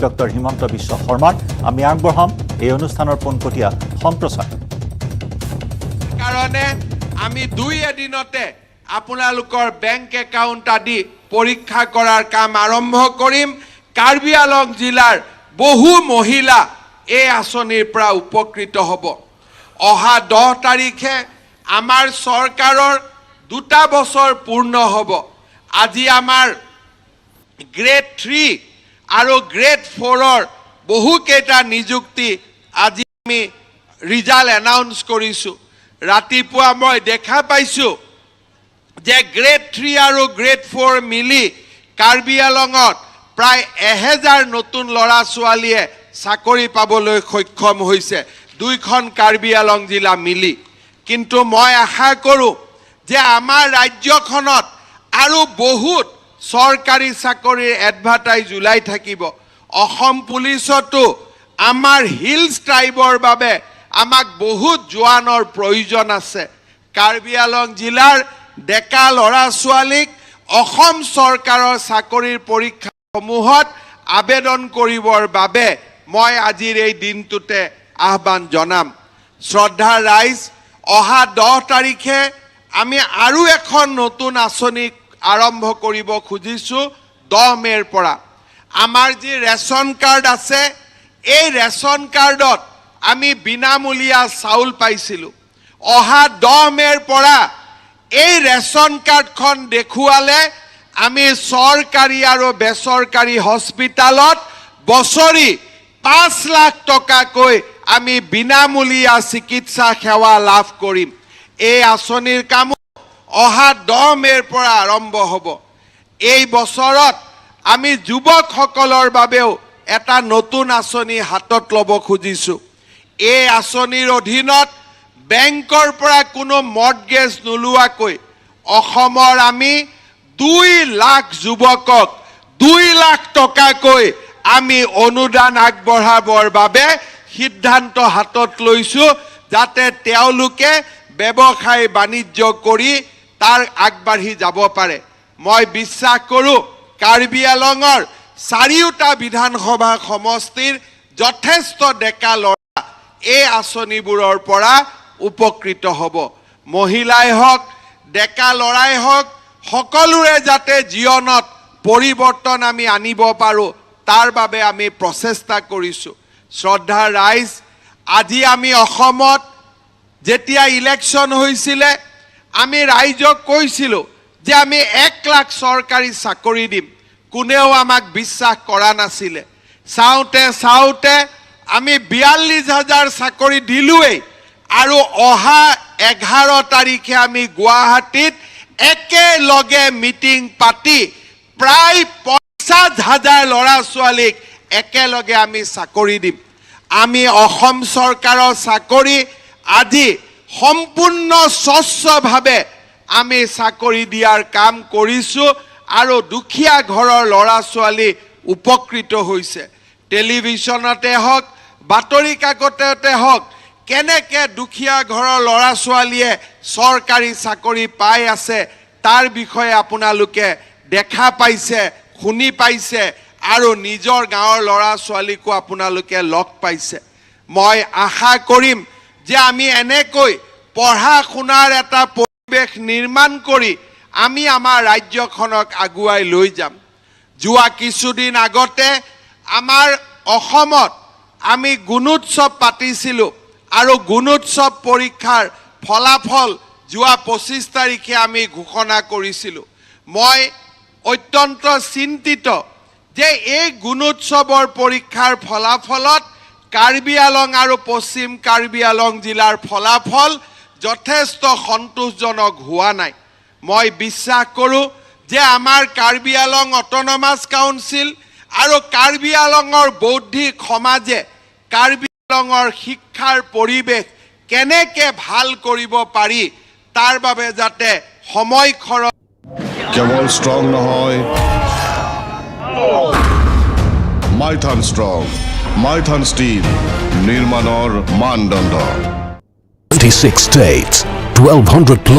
Doctor Himanta Biswa শৰ্মাৰ আমি আগবঢ়াম এই অনুষ্ঠানৰ পোনপটীয়া সম্প্ৰচাৰ। কাৰণে আমি 2 এদিনতে আপোনালোকৰ বেংক একাউণ্ট আদি পৰীক্ষা কৰাৰ কাম আৰম্ভ কৰিম। কাৰ্বি আংলং জিলাৰ বহু মহিলা এই আঁচনিৰ পৰা উপকৃত হ'ব। অহা 10 তাৰিখে আমাৰ চৰকাৰৰ 2 বছৰ পূৰ্ণ হ'ব। আজি আমাৰ গ্ৰেড 3 আৰু গ্ৰেড 4ৰ বহুকেইটা নিযুক্তি আজি আমি ৰিজাল্ট এনাউন্স কৰিছোঁ। ৰাতিপুৱা মই দেখা পাইছোঁ যে গ্ৰেড 3 আৰু গ্ৰেড 4 মিলি কাৰ্বি আংলঙত প্ৰায় 1000 নতুন ল'ৰা ছোৱালীয়ে চাকৰি পাবলৈ সক্ষম হৈছে, 2খন কাৰ্বি আংলং জিলা মিলি। কিন্তু মই আশা কৰোঁ যে আমাৰ ৰাজ্যখনত আৰু বহুত চৰকাৰী চাকৰিৰ এডভাৰটাইজ ওলাই থাকিব। অসম পুলিচতো আমাৰ হিলছ ট্ৰাইবৰ বাবে আমাক বহুত জোৱানৰ প্ৰয়োজন আছে। কাৰ্বি আংলং জিলাৰ ডেকা ল'ৰা ছোৱালীক অসম চৰকাৰৰ চাকৰিৰ পৰীক্ষাসমূহত আবেদন কৰিবৰ বাবে মই আজিৰ এই দিনটোতে আহ্বান জনাম। শ্ৰদ্ধাৰ ৰাইজ, অহা 10 তাৰিখে আমি আৰু এখন নতুন আঁচনি আৰম্ভ কৰিব খুজিছোঁ 10 মে'ৰ পৰা। আমাৰ যি ৰেচন কাৰ্ড আছে, এই ৰেচন কাৰ্ডত আমি বিনামূলীয়া চাউল পাইছিলোঁ। অহা 10 মে'ৰ পৰা এই ৰেচন কাৰ্ডখন দেখুৱালে আমি চৰকাৰী আৰু বেচৰকাৰী হস্পিটালত বছৰি 5 লাখ টকাকৈ আমি বিনামূলীয়া চিকিৎসা সেৱা লাভ কৰিম। এই আঁচনিৰ কাম অহা 10 মে'ৰ পৰা আৰম্ভ হ'ব। এই বছৰত আমি যুৱকসকলৰ বাবেও এটা নতুন আঁচনি হাতত ল'ব খুজিছোঁ। এই আঁচনিৰ অধীনত বেংকৰ পৰা কোনো মৰ্টগেজ নোলোৱাকৈ অসমৰ আমি 2 লাখ যুৱকক 2 লাখ টকাকৈ আমি অনুদান আগবঢ়াবৰ বাবে সিদ্ধান্ত হাতত লৈছোঁ, যাতে তেওঁলোকে ব্যৱসায় বাণিজ্য কৰি তাৰ আগবাঢ়ি যাব পাৰে। মই বিশ্বাস কৰোঁ কাৰ্বি আংলঙৰ 4টা বিধানসভা সমষ্টিৰ যথেষ্ট ডেকা ল'ৰা এই আঁচনিবোৰৰ পৰা উপকৃত হ'ব। মহিলাই হওক, ডেকা ল'ৰাই হওক, সকলোৰে যাতে জীৱনত পৰিৱৰ্তন আমি আনিব পাৰোঁ তাৰ বাবে আমি প্ৰচেষ্টা কৰিছোঁ। শ্ৰদ্ধাৰ ৰাইজ, আজি আমি অসমত যেতিয়া ইলেকশ্যন হৈছিলে আমি ৰাইজক কৈছিলোঁ যে আমি 1 লাখ চৰকাৰী চাকৰি দিম। কোনেও আমাক বিশ্বাস কৰা নাছিলে। চাওঁতে চাওঁতে আমি 42,000 চাকৰি দিলোঁৱেই। আৰু অহা 11 তাৰিখে আমি গুৱাহাটীত একেলগে মিটিং পাতি প্ৰায় 50,000 ল'ৰা ছোৱালীক একেলগে আমি চাকৰি দিম। আমি অসম চৰকাৰৰ চাকৰি আজি সম্পূৰ্ণ স্বচ্ছভাৱে আমি চাকৰি দিয়াৰ কাম কৰিছোঁ আৰু দুখীয়া ঘৰৰ ল'ৰা ছোৱালী উপকৃত হৈছে। টেলিভিশ্যনতে হওক, বাতৰি কাকততে হওক, কেনেকৈ দুখীয়া ঘৰৰ ল'ৰা ছোৱালীয়ে চৰকাৰী চাকৰি পাই আছে তাৰ বিষয়ে আপোনালোকে দেখা পাইছে, শুনি পাইছে আৰু নিজৰ গাঁৱৰ ল'ৰা ছোৱালীকো আপোনালোকে লগ পাইছে। মই আশা কৰিম যে আমি এনেকৈ পঢ়া শুনাৰ এটা পৰিৱেশ নিৰ্মাণ কৰি আমি আমাৰ ৰাজ্যখনক আগুৱাই লৈ যাম। যোৱা কিছুদিন আগতে আমাৰ অসমত আমি গুণোৎসৱ পাতিছিলোঁ আৰু গুণোৎসৱ পৰীক্ষাৰ ফলাফল যোৱা 25 তাৰিখে আমি ঘোষণা কৰিছিলোঁ। মই অত্যন্ত চিন্তিত যে এই গুণোৎসৱৰ পৰীক্ষাৰ ফলাফলত কাৰ্বি আংলং আৰু পশ্চিম কাৰ্বি আংলং জিলাৰ ফলাফল যথেষ্ট সন্তোষজনক হোৱা নাই। মই বিশ্বাস কৰোঁ যে আমাৰ কাৰ্বি আংলং অট'নমাছ কাউন্সিল আৰু কাৰ্বি আংলঙৰ বৌদ্ধিক সমাজে কাৰ্বি আংলঙৰ শিক্ষাৰ পৰিৱেশ কেনেকৈ ভাল কৰিব পাৰি তাৰ বাবে যাতে সময় খৰচ কেৱল ষ্ট্ৰং নহয়, মাইথান ষ্ট্ৰং, মাইথান ষ্টীল নিৰ্মাণৰ মানদণ্ড। 26 states, 1,200